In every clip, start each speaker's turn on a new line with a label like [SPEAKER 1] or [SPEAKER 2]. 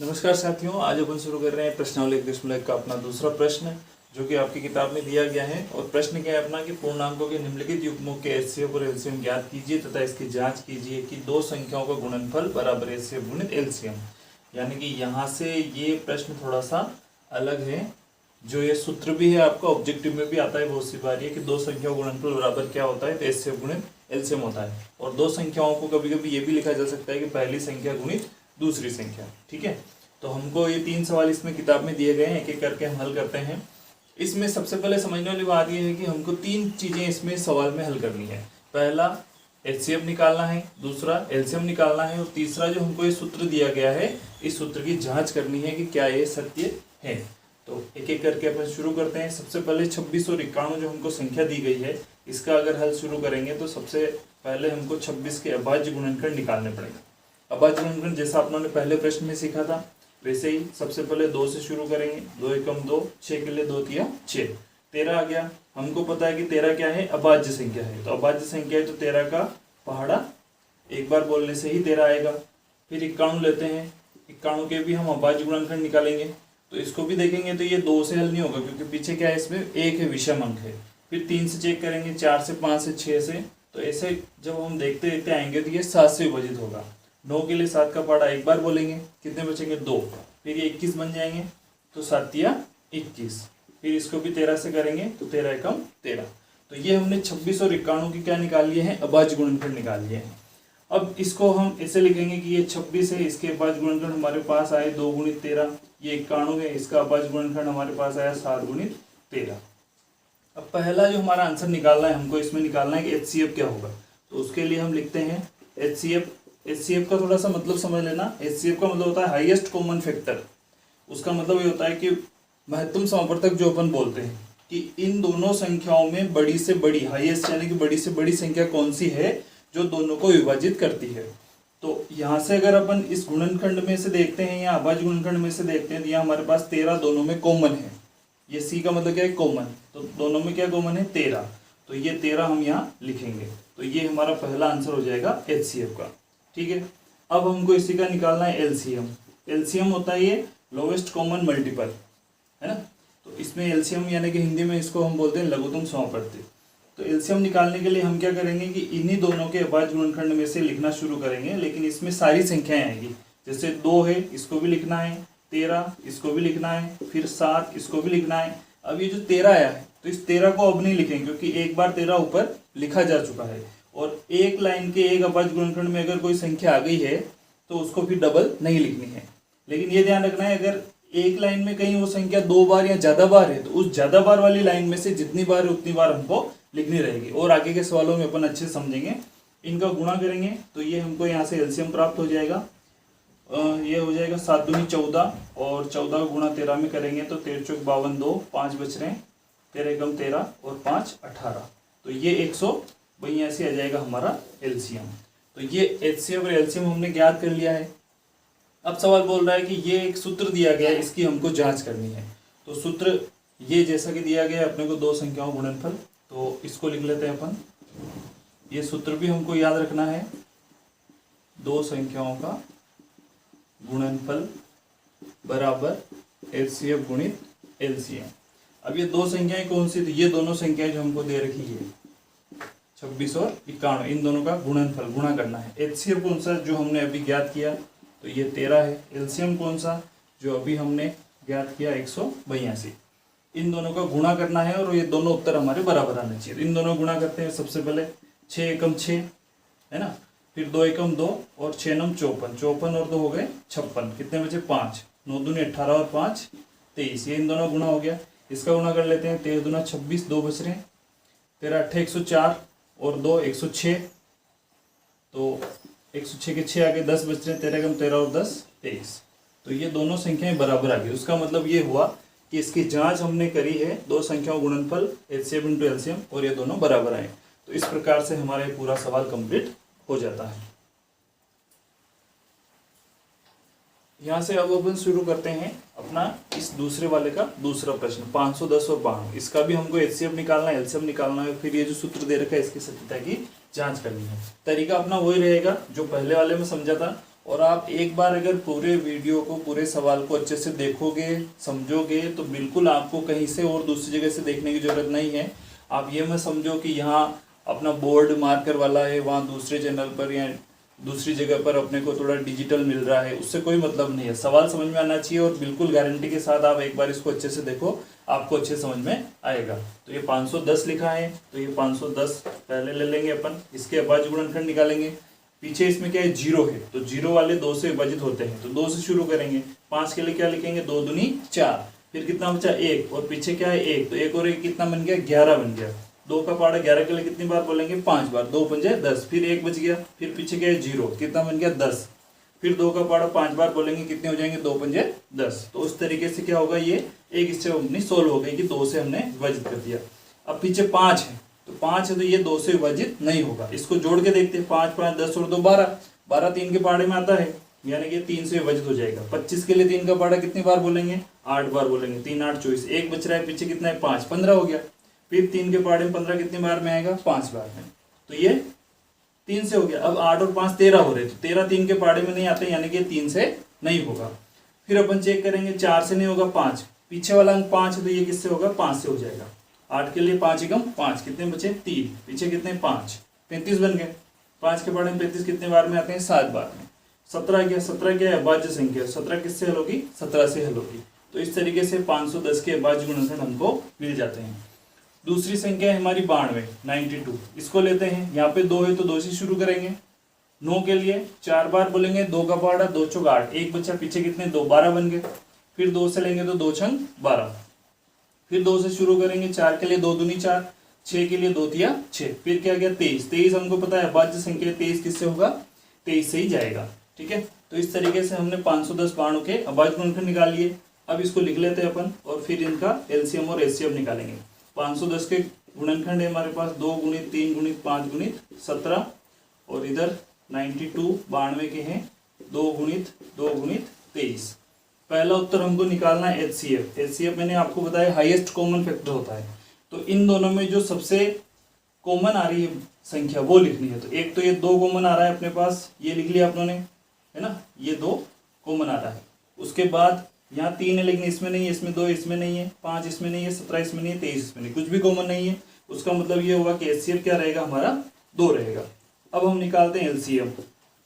[SPEAKER 1] नमस्कार साथियों, आज अपन शुरू कर रहे हैं प्रश्नावली 1.1 का अपना दूसरा प्रश्न जो कि आपकी किताब में दिया गया है। और प्रश्न क्या है अपना कि पूर्णांकों के निम्नलिखित युग्मों के एचसीएफ और एलसीएम ज्ञात कीजिए तथा इसकी जांच कीजिए कि दो संख्याओं का गुणनफल बराबर एचसीएफ गुणित एलसीएम। यानी कि यहाँ से ये प्रश्न थोड़ा सा अलग है। जो ये सूत्र भी है आपका ऑब्जेक्टिव में भी आता है बहुत सी बार, ये कि दो संख्याओं का गुणनफल बराबर क्या होता है, तो एचसीएफ गुणित एलसीएम होता है। और दो संख्याओं को कभी कभी ये भी लिखा जा सकता है कि पहली संख्या गुणित दूसरी संख्या। ठीक है, तो हमको ये 3 सवाल इसमें किताब में दिए गए हैं, एक एक करके हम हल करते हैं। इसमें सबसे पहले समझने वाली बात ये है कि हमको 3 चीजें इसमें सवाल में हल करनी है। पहला एचसीएफ निकालना है, दूसरा एलसीएम निकालना है, और तीसरा जो हमको ये सूत्र दिया गया है इस सूत्र की जांच करनी है कि क्या ये सत्य है। तो एक एक करके अपन शुरू करते हैं। सबसे पहले 26 और 51 जो हमको संख्या दी गई है, इसका अगर हल शुरू करेंगे तो सबसे पहले हमको 26 के अभाज्य गुणनखंड निकालने पड़ेगा। अभाज्य गुणनखंड जैसा आपने पहले प्रश्न में सीखा था वैसे ही सबसे पहले 2 से शुरू करेंगे। 2 एकम 2, 6 के लिए 2 तिया 6, 13 आ गया। हमको पता है कि 13 क्या है, अभाज्य संख्या है। तो अभाज्य संख्या है तो 13 का पहाड़ा एक बार बोलने से ही 13 आएगा। फिर 51 लेते हैं, 51 के भी हम अभाज्य गुणनखंड निकालेंगे। तो इसको भी देखेंगे तो ये 2 से हल नहीं होगा क्योंकि पीछे क्या है, इसमें 1 है, विषम अंक है। फिर 3 से चेक करेंगे, 4 से, 5 से, 6 से। तो ऐसे जब हम देखते देखते आएंगे तो ये 7 से विभाजित होगा। 9 के लिए 7 का पहाड़ा एक बार बोलेंगे, कितने बचेंगे 2। फिर ये 21 बन जाएंगे, तो 7 या 21। फिर इसको भी 13 से करेंगे तो 13 एकम 13। तो ये हमने 26 और 51 की क्या निकाल लिए हैं, अभाज्य गुणनखंड निकाल लिए हैं। अब इसको हम ऐसे लिखेंगे कि ये 26 है, इसके अभाज्य गुणनखंड हमारे पास आए 2 गुणित 13। ये 51 है, इसका अभाज्य गुणनखंड हमारे पास आया 7 गुणित 13। अब पहला जो हमारा आंसर निकालना है, हमको इसमें निकालना है कि एचसीएफ क्या होगा। तो उसके लिए हम लिखते हैं एचसीएफ। एचसीएफ का थोड़ा सा मतलब समझ लेना। एचसीएफ का मतलब होता है हाईएस्ट कॉमन फैक्टर। उसका मतलब ये होता है कि महत्तम समापवर्तक जो अपन बोलते हैं कि इन दोनों संख्याओं में बड़ी से बड़ी, हाईएस्ट यानी कि बड़ी से बड़ी संख्या कौन सी है जो दोनों को विभाजित करती है। तो यहाँ से अगर अपन इस गुणनखंड में से देखते हैं या अभाज्य गुणनखंड में से देखते हैं तो यहाँ हमारे पास 13 दोनों में कॉमन है। ये सी का मतलब क्या है, कॉमन। तो दोनों में क्या कॉमन है, 13। तो ये 13 हम यहाँ लिखेंगे। तो ये हमारा पहला आंसर हो जाएगा एचसीएफ का। ठीक है, अब हमको इसी का निकालना है एलसीएम। एलसीएम होता है ये लोवेस्ट कॉमन मल्टीपल, है ना। तो इसमें एलसीएम यानी कि हिंदी में इसको हम बोलते हैं लघुत्तम समापवर्ती। तो एलसीएम निकालने के लिए हम क्या करेंगे कि इन्हीं दोनों के अभाज्य गुणनखंड में से लिखना शुरू करेंगे, लेकिन इसमें सारी संख्याएं आएंगी। जैसे 2 है, इसको भी लिखना है, 13 इसको भी लिखना है, फिर 7 इसको भी लिखना है। अब ये जो 13 आया है तो इस 13 को अब नहीं लिखेंगे क्योंकि एक बार 13 ऊपर लिखा जा चुका है। और एक लाइन के एक अभाज्य गुणनखंड में अगर कोई संख्या आ गई है तो उसको फिर डबल नहीं लिखनी है। लेकिन ये ध्यान रखना है, अगर एक लाइन में कहीं वो संख्या 2 बार या ज्यादा बार है तो उस ज्यादा बार वाली लाइन में से जितनी बार है उतनी बार हमको लिखनी रहेगी। और आगे के सवालों में अपन अच्छे से समझेंगे। इनका गुणा करेंगे तो ये हमको यहाँ से एलसीएम प्राप्त हो जाएगा। ये हो जाएगा 7 दूनी 14, और 14 गुणा 13 में करेंगे तो 13 चौक 52, 2 5 बच रहे हैं, 13 एकम 13 और 5 18। तो ये 182 आ जाएगा हमारा एलसीएम। तो ये एचसीएफ और एलसीएम हमने ज्ञात कर लिया है। अब सवाल बोल रहा है कि ये एक सूत्र दिया गया है, इसकी हमको जांच करनी है। तो सूत्र ये जैसा कि दिया गया है अपने को, दो संख्याओं गुणनफल। तो इसको लिख लेते हैं अपन। ये सूत्र भी हमको याद रखना है, दो संख्याओं का गुणनफल बराबर एचसीएफ गुणित एलसीएम। अब ये दो संख्याएं कौन सी थी, ये दोनों संख्याएं जो हमको दे रखी है 26 और 51, इन दोनों का गुणनफल गुणा करना है। एचसीएफ कौन सा जो हमने अभी ज्ञात किया तो ये 13 है। एलसीएम कौन सा जो अभी हमने ज्ञात किया 182। इन दोनों का गुणा करना है और ये दोनों उत्तर हमारे बराबर आने चाहिए। तो इन दोनों गुणा करते हैं। सबसे पहले 6 एकम 6 है ना, फिर 2 एकम 2 और 6 नम 54, 54 और 2 हो गए 56, कितने बचे 5, 9 दूनी 18 और 5 23। ये इन दोनों गुणा हो गया। इसका गुणा कर लेते हैं, 13 दूना 26, 2 बच रहे हैं, 13 8 104 और 2 106। तो 106 के 6 आगे 10 बच रहे हैं, 13 एकम 13 और 10 23। तो ये दोनों संख्याएं बराबर आ गई। उसका मतलब ये हुआ कि इसकी जांच हमने करी है, दो संख्याओं गुणनफल एचसीएफ इंटू एलसीएम, और ये दोनों बराबर आए। तो इस प्रकार से हमारा ये पूरा सवाल कंप्लीट हो जाता है। यहाँ से अब अपन शुरू करते हैं अपना इस दूसरे वाले का दूसरा प्रश्न, 510 और 92। इसका भी हमको एचसीएफ निकालना है, एलसीएम निकालना है, फिर ये जो सूत्र दे रखा है इसकी सत्यता की जांच करनी है। तरीका अपना वही रहेगा जो पहले वाले में समझा था, और आप एक बार अगर पूरे वीडियो को, पूरे सवाल को अच्छे से देखोगे, समझोगे, तो बिल्कुल आपको कहीं से और दूसरी जगह से देखने की जरूरत नहीं है। आप ये मत समझो कि यहाँ अपना बोर्ड मार्कर वाला है, वहाँ दूसरे चैनल पर या दूसरी जगह पर अपने को थोड़ा डिजिटल मिल रहा है, उससे कोई मतलब नहीं है। सवाल समझ में आना चाहिए और बिल्कुल गारंटी के साथ आप एक बार इसको अच्छे से देखो, आपको अच्छे समझ में आएगा। तो ये 510 लिखा है, तो ये 510 पहले ले लेंगे अपन। इसके अभाज्य गुणनखंड निकालेंगे। पीछे इसमें क्या है, 0 है, तो 0 वाले 2 से विभाजित होते हैं, तो 2 से शुरू करेंगे। 5 के लिए क्या लिखेंगे, 2 दूनी 4, फिर कितना बचा 1, और पीछे क्या है 1, तो 1 और 1 कितना बन गया, 11 बन गया। 2 का पाड़ा 11 के लिए कितनी बार बोलेंगे, 5 बार, 2 पंजे 10, फिर 1 बच गया, फिर पीछे क्या है 0, कितना बन गया 10, फिर 2 का पाड़ा 5 बार बोलेंगे, कितने हो जाएंगे, 2 पंजे 10। तो उस तरीके से क्या होगा, ये एक स्टेप अपनी सोल्व हो गई कि 2 से हमने विभाजित कर दिया। अब पीछे 5 है, तो 5 है, तो ये 2 से विभाजित नहीं होगा। इसको जोड़ के देखते हैं, 5 5 10 और 2 12, 12 3 के पाड़े में आता है, यानी कि 3 से विभाजित हो जाएगा। 25 के लिए 3 का पाड़ा कितनी बार बोलेंगे, 8 बार बोलेंगे। 3 8 24, 1 बच रहा है, पीछे कितना है 5, 15 हो गया। फिर 3 के पाड़े में 15 कितनी बार में आएगा, 5 बार में, तो ये 3 से हो गया। अब 8 और 5 13 हो रहे, तो 13 3 के पाड़े में नहीं आते, यानी कि 3 से नहीं होगा। फिर अपन चेक करेंगे, 4 से नहीं होगा, 5, पीछे वाला अंक 5 है, तो ये किससे होगा, 5 से हो जाएगा। 8 के लिए 5 एकम 5, कितने बचे 3, पीछे कितने 5, 35 बन गए। 5 के पाड़े में 35 कितने बार में आते हैं, 7 बार में। 17 क्या, 17 क्या है, अभाज्य संख्या, 17 किससे हल होगी, 17 से हल होगी। तो इस तरीके से 510 के अभाज्य गुणनखंड हमको मिल जाते हैं। दूसरी संख्या है हमारी 92, 92, इसको लेते हैं। यहाँ पे 2 है, तो 2 से शुरू करेंगे। 9 के लिए 4 बार बोलेंगे, 2 का पाड़ा 2 चौक 8, 1 बच्चा, पीछे कितने 2, 12 बन गए। फिर 2 से लेंगे तो 2 छंग 12, फिर 2 से शुरू करेंगे। 4 के लिए 2 दूनी 4, 6 के लिए 2 तिया 6, फिर क्या गया 23, 23 हमको पता है अभाज्य संख्या, 23 किससे होगा, 23 से ही जाएगा। ठीक है, तो इस तरीके से हमने 510 बाणों के अभाज्य गुणनखंड निकाल लिए। अब इसको लिख लेते हैं अपन, और फिर इनका एलसीएम और एचसीएफ निकालेंगे। 510 के गुणनखंड है हमारे पास 2 गुणित 3 गुणित 5 गुणित 17, और इधर 92 92 के हैं 2 गुणित 23। पहला उत्तर हमको निकालना है एचसीएफ। एचसीएफ मैंने आपको बताया हाईएस्ट कॉमन फैक्टर होता है, तो इन दोनों में जो सबसे कॉमन आ रही है संख्या वो लिखनी है। तो एक तो ये 2 कॉमन आ रहा है अपने पास, ये लिख लिया आप लोगों ने, है ना, ये 2 कॉमन आ रहा है। उसके बाद यहाँ 3 है, लेकिन इसमें नहीं है, इसमें 2 इसमें नहीं है, 5 इसमें नहीं है, 17 इसमें नहीं है, 23 इसमें नहीं, कुछ भी कॉमन नहीं है। उसका मतलब ये होगा कि एचसीएफ क्या रहेगा हमारा, 2 रहेगा। अब हम निकालते हैं एलसीएम।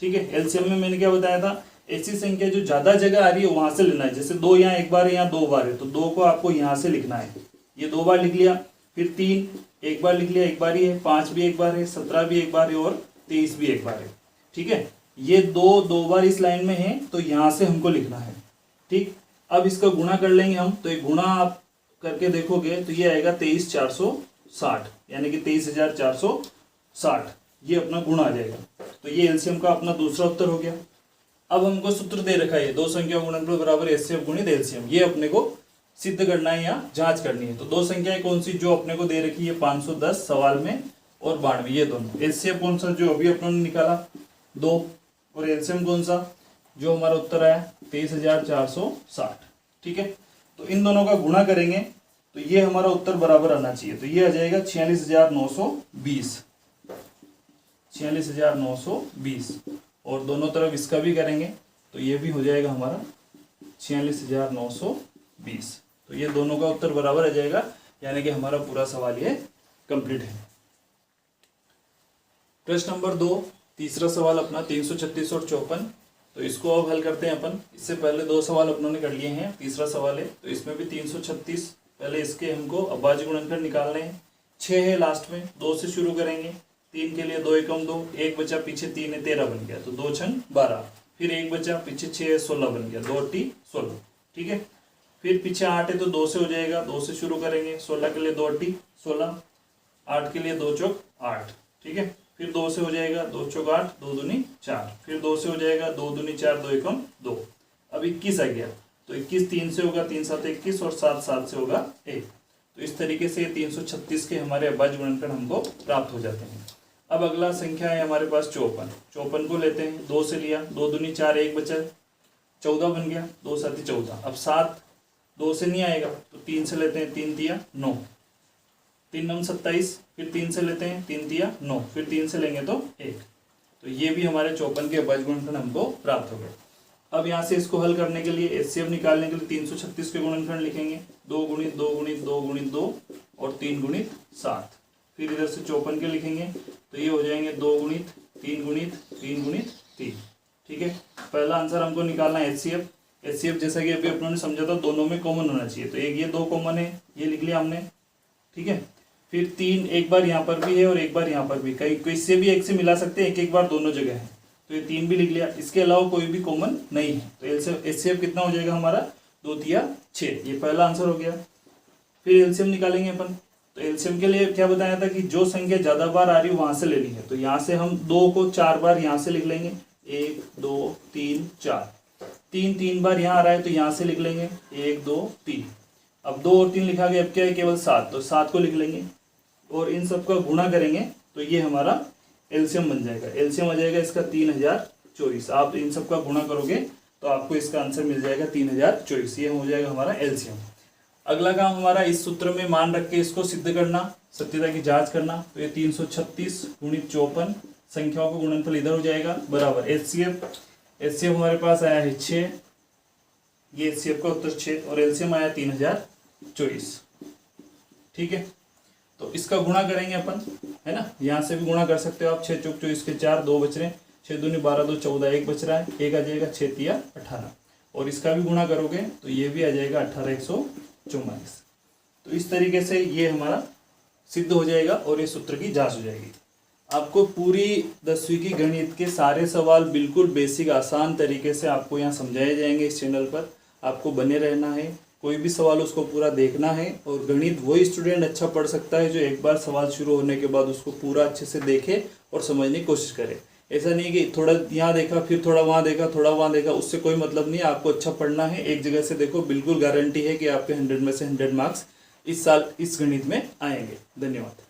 [SPEAKER 1] ठीक है, एलसीएम में मैंने क्या बताया था, ऐसी संख्या जो ज्यादा जगह आ रही है वहां से लेना है। जैसे 2 यहाँ एक बार है, यहाँ 2 बार है, तो 2 को आपको यहाँ से लिखना है। ये 2 बार लिख लिया, फिर 3 एक बार लिख लिया, एक बार ही है, 5 भी एक बार है, 17 भी एक बार है, और 23 भी एक बार है। ठीक है, ये 2 बार इस लाइन में है, तो यहाँ से हमको लिखना है। ठीक, अब इसका गुणा कर लेंगे हम, तो ये गुणा आप करके देखोगे तो ये आएगा 23,460, यानी कि 23,460, ये अपना गुणा आ जाएगा। तो ये एलसीएम का अपना दूसरा उत्तर हो गया। अब हमको सूत्र दे रखा है, 2 संख्या गुणनफल बराबर एचसीएफ गुणित एलसीएम, ये अपने को सिद्ध करना है या जांच करनी है। तो 2 संख्याएं कौन सी जो अपने को दे रखी है, 510 सवाल में और 92, ये दोनों। एचसीएफ कौन सा जो अभी अपनों ने निकाला 2, और एलसीएम कौन सा जो हमारा उत्तर आया 23,460। ठीक है, तो इन दोनों का गुणा करेंगे तो ये हमारा उत्तर बराबर आना चाहिए। तो ये आ जाएगा 46,920, 46,920, और दोनों तरफ इसका भी करेंगे तो ये भी हो जाएगा हमारा 46,920। तो ये दोनों का उत्तर बराबर आ जाएगा, यानी कि हमारा पूरा सवाल ये कंप्लीट है। प्रश्न नंबर 2, तीसरा सवाल अपना 336 और 54। तो इसको अब हल करते हैं अपन। इससे पहले 2 सवाल अपनों ने कर लिए हैं, तीसरा सवाल है, तो इसमें भी 336। पहले इसके हमको अभाज्य गुणनखंड निकालने हैं। 6 है लास्ट में, 2 से शुरू करेंगे। 3 के लिए 2 एकम 2, 1 बचा, पीछे 3 है, 13 बन गया, तो 2 छंग 12, फिर 1 बचा, पीछे 6 है, 16 बन गया, 2 8 16। ठीक है, फिर पीछे 8 है तो 2 से हो जाएगा, 2 से शुरू करेंगे। 16 के लिए 2 8 16, 8 के लिए 2 चौक 8। ठीक है, फिर 2 से हो जाएगा, 2 चौक 8, 2 दूनी 4, फिर 2 से हो जाएगा, 2 दूनी 4, 2 एकम 2। अब 21 आ गया, तो 21 3 से होगा, 3 7 21, और 7 7 से होगा 1। तो इस तरीके से 336 के हमारे अभाज्य गुणनखंड हमको प्राप्त हो जाते हैं। अब अगला संख्या है हमारे पास 54। 54 को लेते हैं, 2 से लिया, 2 दूनी 4, 1 बचा, 14 बन गया, 2 7 14। अब 7 2 से नहीं आएगा, तो 3 से लेते हैं, 3 तिया 9, 3 9 27, फिर 3 से लेते हैं, 3 तिया 9, फिर 3 से लेंगे तो 1। तो ये भी हमारे 54 के अभाज्य गुणनखंड हमको प्राप्त हो गए। अब यहाँ से इसको हल करने के लिए एचसीएफ निकालने के लिए 336 के गुणनखंड लिखेंगे, 2 गुणित 2 गुणित 2 गुणित 2 और 3 गुणित 7। फिर इधर से 54 के लिखेंगे तो ये हो जाएंगे 2 गुणित 3 गुणित 3 गुणित 3। ठीक है, पहला आंसर हमको निकालना है एचसीएफ। एचसीएफ जैसा कि अभी अपनों ने समझा था दोनों में कॉमन होना चाहिए, तो एक ये 2 कॉमन है, ये लिख लिया हमने। ठीक है, फिर 3 एक बार यहाँ पर भी है और एक बार यहाँ पर भी, कहीं इससे भी एक से मिला सकते हैं, एक बार दोनों जगह है, तो ये 3 भी लिख लिया। इसके अलावा कोई भी कॉमन नहीं है, तो एचसीएफ कितना हो जाएगा हमारा 2 तिया 6। ये पहला आंसर हो गया। फिर एलसीएम निकालेंगे अपन, तो एलसीएम के लिए क्या बताया था कि जो संख्या ज्यादा बार आ रही है वहां से लेनी है, तो यहाँ से हम 2 को 4 बार यहाँ से लिख लेंगे, 1 2 3 4। 3 बार यहाँ आ रहा है तो यहाँ से लिख लेंगे 1 2 3। अब 2 और 3 लिखा गया, अब क्या है केवल 7, तो 7 को लिख लेंगे और इन सब का गुणा करेंगे तो ये हमारा एलसीएम बन जाएगा। एलसीएम आ जाएगा इसका 3024। आप इन सब का गुणा करोगे तो आपको इसका आंसर मिल जाएगा 3024। ये हो जाएगा हमारा एलसीएम। अगला काम हमारा इस सूत्र में मान रख के इसको सिद्ध करना, सत्यता की जांच करना। तो ये 336 गुणित 54 संख्याओं का गुणनफल इधर हो जाएगा बराबर एचसीएफ हमारे पास आया है 6, ये एचसीएफ का उत्तर 6 और एलसीएम आया 3024। ठीक है, तो इसका गुणा करेंगे अपन, है ना। यहाँ से भी गुणा कर सकते हो आप, 6 चौक 24 के 4, 2 बच रहे हैं, 6 दूनी 12 2 14, 1 बच रहा है, 1 आ जाएगा, 6 तिया 18 और इसका भी गुणा करोगे तो ये भी आ जाएगा 18,144। तो इस तरीके से ये हमारा सिद्ध हो जाएगा और ये सूत्र की जांच हो जाएगी। आपको पूरी 10वीं की गणित के सारे सवाल बिल्कुल बेसिक आसान तरीके से आपको यहाँ समझाए जाएंगे। इस चैनल पर आपको बने रहना है, कोई भी सवाल उसको पूरा देखना है। और गणित वही स्टूडेंट अच्छा पढ़ सकता है जो एक बार सवाल शुरू होने के बाद उसको पूरा अच्छे से देखे और समझने की कोशिश करे। ऐसा नहीं कि थोड़ा यहाँ देखा फिर थोड़ा वहाँ देखा थोड़ा वहाँ देखा, उससे कोई मतलब नहीं है। आपको अच्छा पढ़ना है, एक जगह से देखो, बिल्कुल गारंटी है कि आपके 100 में से 100 मार्क्स इस साल इस गणित में आएंगे। धन्यवाद।